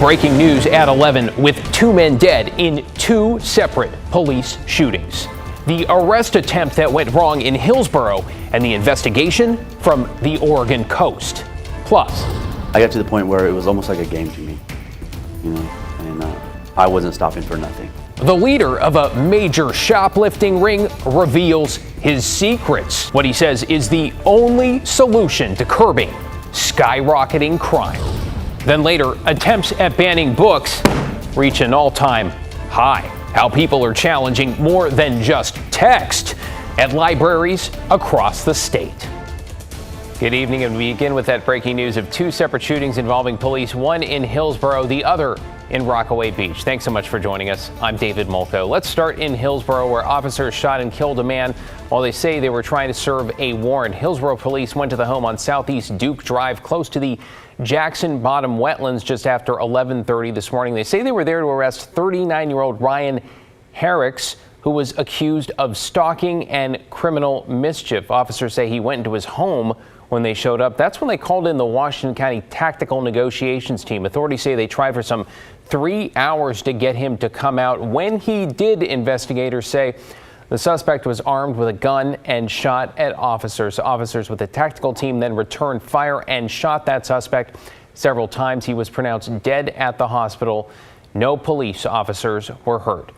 Breaking news at 11 with 2 men dead in 2 separate police shootings. The arrest attempt that went wrong in Hillsborough and the investigation from the Oregon coast. Plus, I got to the point where it was almost like a game to me, and I wasn't stopping for nothing. The leader of a major shoplifting ring reveals his secrets. What he says is the only solution to curbing skyrocketing crime. Then later, attempts at banning books reach an all-time high. How people are challenging more than just text at libraries across the state. Good evening, and we begin with that breaking news of 2 separate shootings involving police, one in Hillsborough, the other in Rockaway Beach. Thanks so much for joining us. I'm David Molko. Let's start in Hillsborough, where officers shot and killed a man while they say they were trying to serve a warrant. Hillsborough police went to the home on Southeast Duke Drive, close to the Jackson Bottom wetlands, just after 11:30 this morning. They say they were there to arrest 39-year-old Ryan Herricks, who was accused of stalking and criminal mischief. Officers say he went into his home when they showed up. That's when they called in the Washington County Tactical Negotiations Team. Authorities say they tried for some 3 hours to get him to come out. When he did, investigators say the suspect was armed with a gun and shot at officers. Officers with the tactical team then returned fire and shot that suspect several times. He was pronounced dead at the hospital. No police officers were hurt.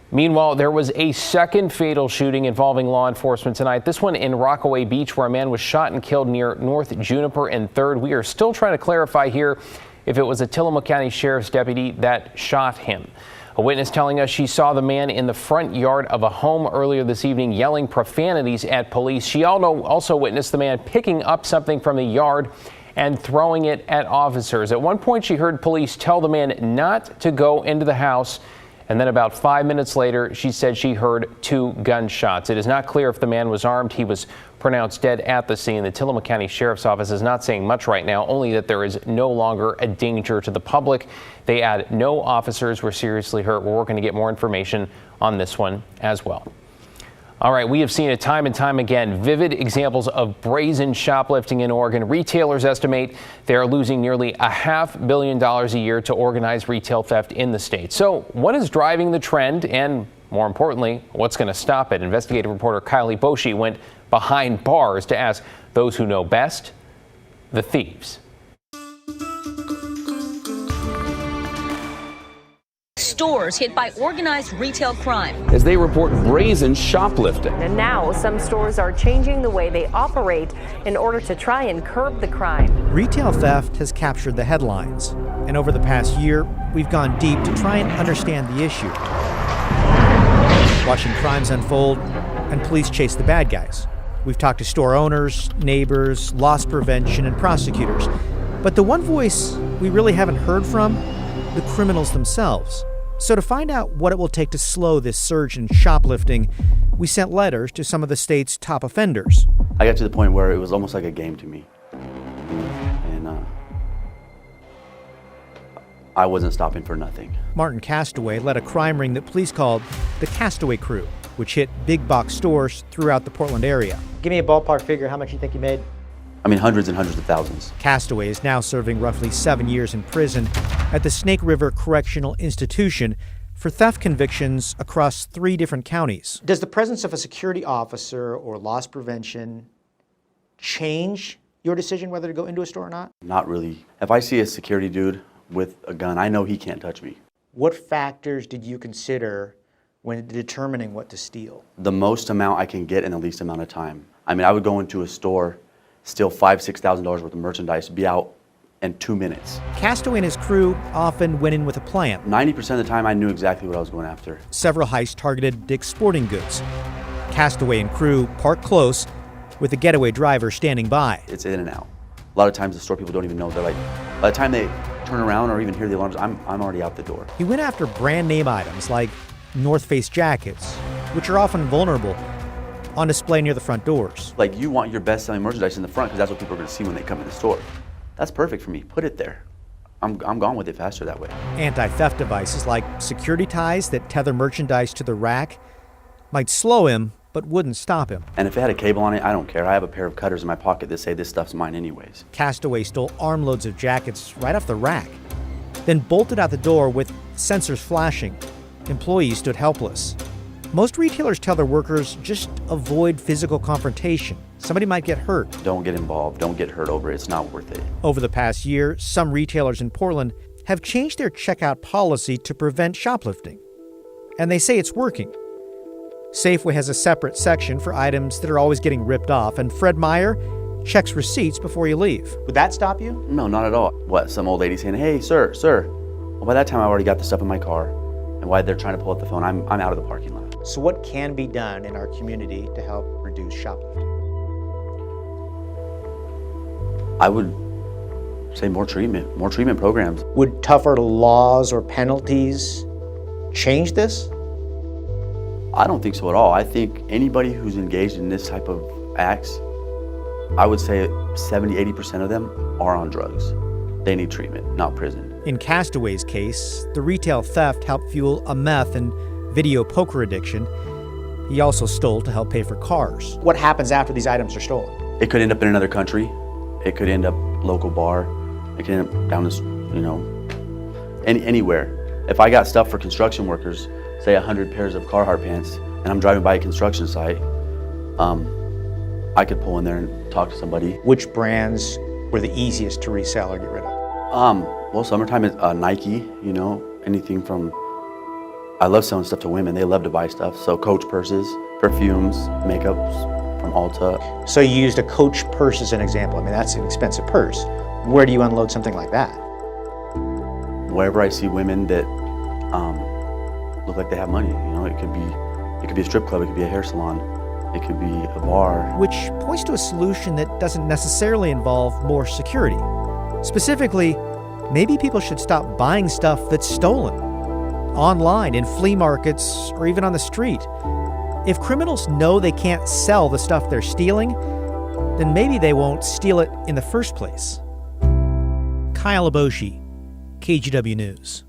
Meanwhile, there was a second fatal shooting involving law enforcement tonight. This one in Rockaway Beach, where a man was shot and killed near North Juniper and 3rd. We are still trying to clarify here if it was a Tillamook County Sheriff's deputy that shot him. A witness telling us she saw the man in the front yard of a home earlier this evening yelling profanities at police. She also witnessed the man picking up something from the yard and throwing it at officers. At one point, she heard police tell the man not to go into the house. And then about 5 minutes later, she said she heard 2 gunshots. It is not clear if the man was armed. He was pronounced dead at the scene. The Tillamook County Sheriff's Office is not saying much right now, only that there is no longer a danger to the public. They add no officers were seriously hurt. We're working to get more information on this one as well. All right, we have seen it time and time again. Vivid examples of brazen shoplifting in Oregon. Retailers estimate they are losing nearly $500 million a year to organized retail theft in the state. So what is driving the trend, and more importantly, what's going to stop it? Investigative reporter Kylie Boshi went behind bars to ask those who know best, the thieves. Stores hit by organized retail crime as they report brazen shoplifting. And now some stores are changing the way they operate in order to try and curb the crime. Retail theft has captured the headlines, and over the past year, we've gone deep to try and understand the issue. Watching crimes unfold and police chase the bad guys. We've talked to store owners, neighbors, loss prevention, and prosecutors. But the one voice we really haven't heard from, the criminals themselves. So to find out what it will take to slow this surge in shoplifting, we sent letters to some of the state's top offenders. I got to the point where it was almost like a game to me, and I wasn't stopping for nothing. Martin Castaway led a crime ring that police called the Castaway Crew, which hit big box stores throughout the Portland area. Give me a ballpark figure, how much you think you made? I mean, hundreds and hundreds of thousands. Castaway is now serving roughly 7 years in prison at the Snake River Correctional Institution for theft convictions across 3 different counties. Does the presence of a security officer or loss prevention change your decision whether to go into a store or not? Not really. If I see a security dude with a gun, I know he can't touch me. What factors did you consider when determining what to steal? The most amount I can get in the least amount of time. I mean, I would go into a store, steal $5,000–6,000 worth of merchandise, be out in 2 minutes. Castaway and his crew often went in with a plan. 90% of the time, I knew exactly what I was going after. Several heists targeted Dick's Sporting Goods. Castaway and crew parked close with the getaway driver standing by. It's in and out. A lot of times the store people don't even know. They're like, by the time they turn around or even hear the alarms, I'm already out the door. He went after brand name items like North Face jackets, which are often vulnerable, on display near the front doors. Like, you want your best selling merchandise in the front because that's what people are going to see when they come in the store. That's perfect for me. Put it there. I'm gone with it faster that way. Anti-theft devices like security ties that tether merchandise to the rack might slow him, but wouldn't stop him. And if it had a cable on it, I don't care. I have a pair of cutters in my pocket that say this stuff's mine anyways. Castaway stole armloads of jackets right off the rack. then bolted out the door with sensors flashing. Employees stood helpless. Most retailers tell their workers just avoid physical confrontation. Somebody might get hurt. Don't get involved. Don't get hurt over it. It's not worth it. Over the past year, some retailers in Portland have changed their checkout policy to prevent shoplifting. And they say it's working. Safeway has a separate section for items that are always getting ripped off, and Fred Meyer checks receipts before you leave. Would that stop you? No, not at all. What, some old lady saying, hey, sir. Well, by that time, I already got the stuff in my car. And while they're trying to pull up the phone, I'm out of the parking lot. So what can be done in our community to help reduce shoplifting? I would say more treatment programs. Would tougher laws or penalties change this? I don't think so at all. I think anybody who's engaged in this type of acts, I would say 70-80% of them are on drugs. They need treatment, not prison. In Castaway's case, the retail theft helped fuel a meth and video poker addiction. He also stole to help pay for cars. What happens after these items are stolen? It could end up in another country. It could end up local bar. It could end up down this, anywhere. If I got stuff for construction workers, say 100 pairs of Carhartt pants, and I'm driving by a construction site, I could pull in there and talk to somebody. Which brands were the easiest to resell or get rid of? Well, summertime is Nike, anything from, I love selling stuff to women. They love to buy stuff. So Coach purses, perfumes, makeups from Ulta. So you used a Coach purse as an example. I mean, that's an expensive purse. Where do you unload something like that? Wherever I see women that look like they have money, it could be a strip club, it could be a hair salon, it could be a bar. Which points to a solution that doesn't necessarily involve more security. Specifically, maybe people should stop buying stuff that's stolen online, in flea markets, or even on the street. If criminals know they can't sell the stuff they're stealing, then maybe they won't steal it in the first place. Kyle Aboshi, KGW News.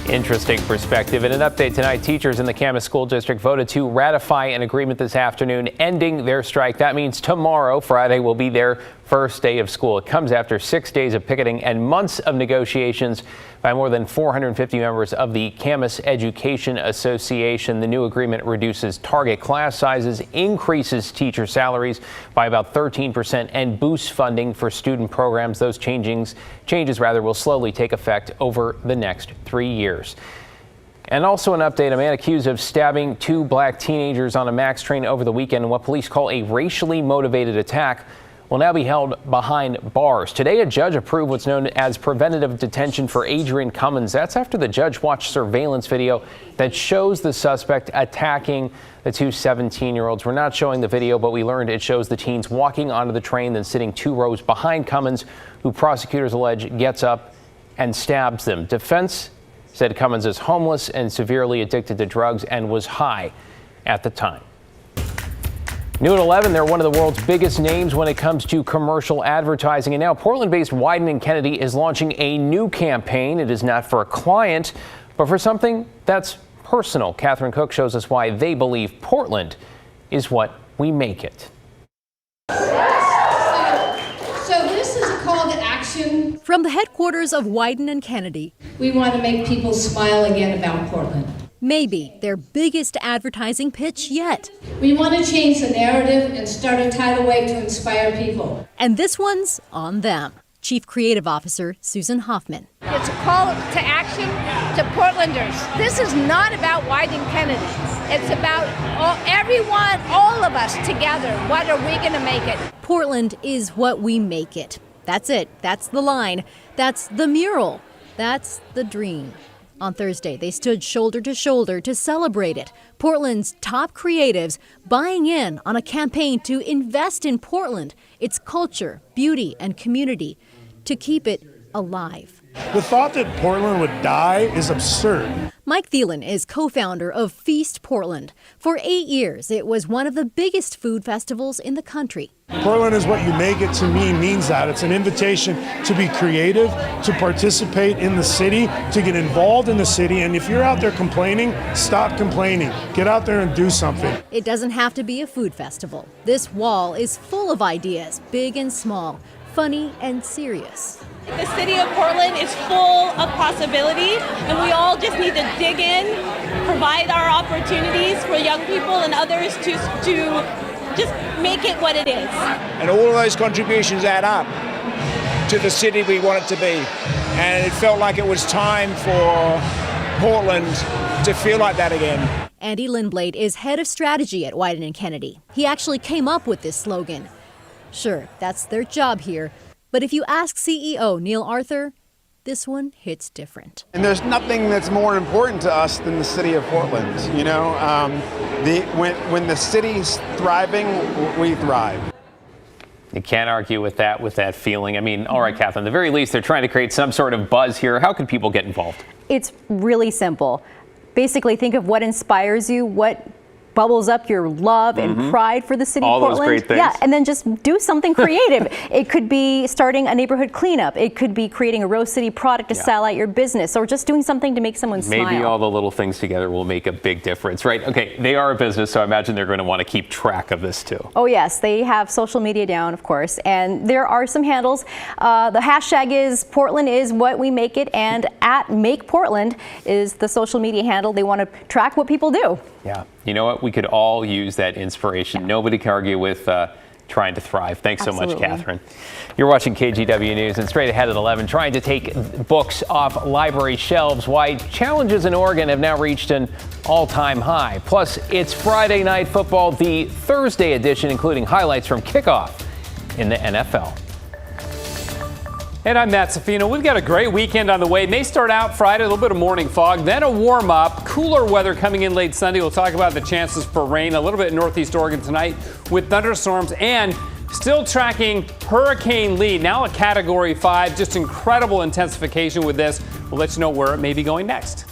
Interesting perspective. In an update tonight, teachers in the Camas School District voted to ratify an agreement this afternoon ending their strike. That means tomorrow, Friday, will be their first day of school. It comes after 6 days of picketing and months of negotiations by more than 450 members of the Camas Education Association. The new agreement reduces target class sizes, increases teacher salaries by about 13%, and boosts funding for student programs. Those changes will slowly take effect over the next 3 years. And also an update, a man accused of stabbing 2 black teenagers on a MAX train over the weekend in what police call a racially motivated attack will now be held behind bars. Today, a judge approved what's known as preventative detention for Adrian Cummins. That's after the judge watched surveillance video that shows the suspect attacking the 2 17-year-olds. We're not showing the video, but we learned it shows the teens walking onto the train, then sitting 2 rows behind Cummins, who prosecutors allege gets up and stabs them. Defense said Cummins is homeless and severely addicted to drugs and was high at the time. New at 11, they're one of the world's biggest names when it comes to commercial advertising. And now Portland-based Wieden & Kennedy is launching a new campaign. It is not for a client, but for something that's personal. Catherine Cook shows us why they believe Portland is what we make it. So this is a call to action. From the headquarters of Wieden & Kennedy. We want to make people smile again about Portland. Maybe their biggest advertising pitch yet. We want to change the narrative and start a tidal wave to inspire people. And this one's on them. Chief Creative Officer Susan Hoffman. It's a call to action to Portlanders. This is not about Wieden Kennedy. It's about everyone, all of us together. What are we going to make it? Portland is what we make it. That's it. That's the line. That's the mural. That's the dream. On Thursday, they stood shoulder to shoulder to celebrate it. Portland's top creatives buying in on a campaign to invest in Portland, its culture, beauty, and community, to keep it alive. The thought that Portland would die is absurd. Mike Thielen is co-founder of Feast Portland. For 8 years, it was one of the biggest food festivals in the country. Portland is what you make it to me means that. It's an invitation to be creative, to participate in the city, to get involved in the city. And if you're out there complaining, stop complaining. Get out there and do something. It doesn't have to be a food festival. This wall is full of ideas, big and small, funny and serious. The city of Portland is full of possibility, and we all just need to dig in, provide our opportunities for young people and others to just make it what it is. And all of those contributions add up to the city we want it to be. And it felt like it was time for Portland to feel like that again. Andy Lindblade is head of strategy at Wyden & Kennedy. He actually came up with this slogan. Sure, that's their job here. But if you ask CEO Neil Arthur, this one hits different. And there's nothing that's more important to us than the city of Portland. You know, when the city's thriving, we thrive. You can't argue with that feeling. I mean, all right, Catherine, at the very least, they're trying to create some sort of buzz here. How can people get involved? It's really simple. Basically, think of what inspires you, what bubbles up your love and pride for the city of Portland. All those great things. Yeah, and then just do something creative. It could be starting a neighborhood cleanup. It could be creating a Rose City product to sell at your business, or just doing something to make someone smile. Maybe all the little things together will make a big difference, right? Okay, they are a business, so I imagine they're going to want to keep track of this too. Oh yes, they have social media down, of course, and there are some handles. The hashtag is Portland is what we make it, and at Make Portland is the social media handle. They want to track what people do. Yeah, you know what? We could all use that inspiration. Yeah. Nobody can argue with trying to thrive. Thanks so much, Catherine. You're watching KGW News, and straight ahead at 11, trying to take books off library shelves. Why challenges in Oregon have now reached an all-time high. Plus, it's Friday Night Football, the Thursday edition, including highlights from kickoff in the NFL. And I'm Matt Safino. We've got a great weekend on the way. It may start out Friday, a little bit of morning fog, then a warm up, cooler weather coming in late Sunday. We'll talk about the chances for rain a little bit in northeast Oregon tonight with thunderstorms, and still tracking Hurricane Lee, now a Category 5. Just incredible intensification with this. We'll let you know where it may be going next.